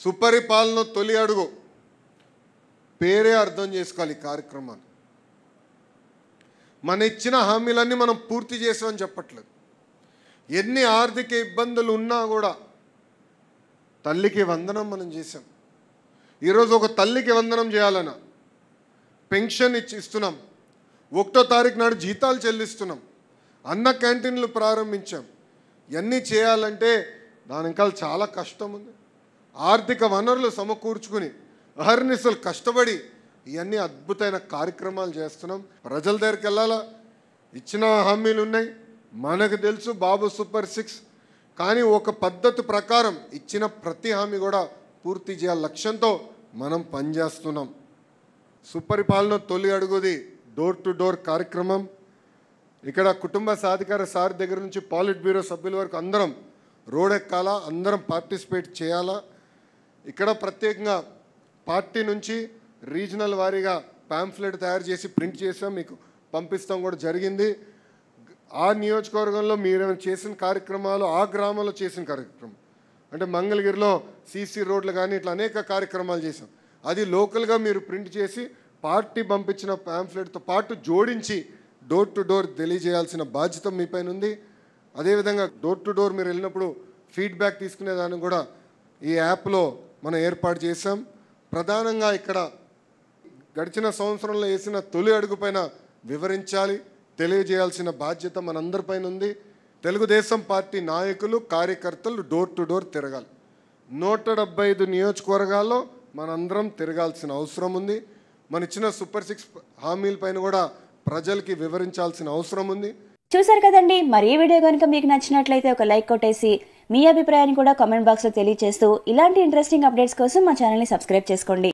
సుపరిపాలన తొలి అడుగు పేరే అర్థం చేసుకోవాలి. ఈ కార్యక్రమాన్ని మన ఇచ్చిన హామీలన్నీ మనం పూర్తి చేసామని చెప్పట్లేదు. ఎన్ని ఆర్థిక ఇబ్బందులు ఉన్నా కూడా తల్లికి వందనం మనం చేసాం. ఈరోజు ఒక తల్లికి వందనం చేయాలన్నా పెన్షన్ ఇస్తున్నాం. 1వ తారీఖు నాడు జీతాలు చెల్లిస్తున్నాం. అన్న క్యాంటీన్లు ప్రారంభించాం. ఇవన్నీ చేయాలంటే దాని ఇంకా చాలా కష్టం ఉంది. ఆర్థిక వనరులు సమకూర్చుకుని అహర్నిశలు కష్టపడి ఇవన్నీ అద్భుతమైన కార్యక్రమాలు చేస్తున్నాం. ప్రజల దగ్గరికి వెళ్ళాలా. ఇచ్చిన హామీలు ఉన్నాయి, మనకు తెలుసు బాబు సూపర్ 6. కానీ ఒక పద్ధతి ప్రకారం ఇచ్చిన ప్రతి హామీ కూడా పూర్తి చేయాలి లక్ష్యంతో మనం పనిచేస్తున్నాం. సుపరిపాలన తొలి అడుగుది డోర్ టు డోర్ కార్యక్రమం. ఇక్కడ కుటుంబ సాధికార సార్ దగ్గర నుంచి పాలిట్ బ్యూరో సభ్యుల వరకు అందరం రోడ్ ఎక్కాలా, అందరం పార్టిసిపేట్ చేయాలా. ఇక్కడ ప్రత్యేకంగా పార్టీ నుంచి రీజనల్ వారీగా పాంఫ్లెట్ తయారు చేసి ప్రింట్ చేసాం, మీకు పంపిస్తాం కూడా జరిగింది. ఆ నియోజకవర్గంలో మీరు చేసిన కార్యక్రమాలు, ఆ గ్రామంలో చేసిన కార్యక్రమం అంటే మంగళగిరిలో సీసీ రోడ్లు కానీ ఇట్లా అనేక కార్యక్రమాలు చేసాం. అది లోకల్గా మీరు ప్రింట్ చేసి పార్టీ పంపించిన పాంఫ్లెట్తో పాటు జోడించి డోర్ టు డోర్ తెలియజేయాల్సిన బాధ్యత మీ పైన ఉంది. అదేవిధంగా డోర్ టు డోర్ మీరు వెళ్ళినప్పుడు ఫీడ్బ్యాక్ తీసుకునేదాన్ని కూడా ఈ యాప్లో మనం ఏర్పాటు చేసాం. ప్రధానంగా ఇక్కడ గడిచిన సంవత్సరంలో వేసిన తొలి అడుగు పైన వివరించాలి, తెలియజేయాల్సిన బాధ్యత మనందరిపైన ఉంది. తెలుగుదేశం పార్టీ నాయకులు, కార్యకర్తలు డోర్ టు డోర్ తిరగాలి. 175 నియోజకవర్గాల్లో మనందరం తిరగాల్సిన అవసరం ఉంది. మన ఇచ్చిన సూపర్ 6 హామీల పైన కూడా ప్రజలకి వివరించాల్సిన అవసరం ఉంది. చూసారు కదండి. మరి ఈ వీడియో కనుక మీకు నచ్చినట్లయితే ఒక లైక్ కొట్టేసి మీ అభిప్రాయాన్ని కూడా కామెంట్ బాక్స్లో తెలియజేస్తూ ఇలాంటి ఇంట్రెస్టింగ్ అప్డేట్స్ కోసం మా ఛానల్ని సబ్స్క్రైబ్ చేసుకోండి.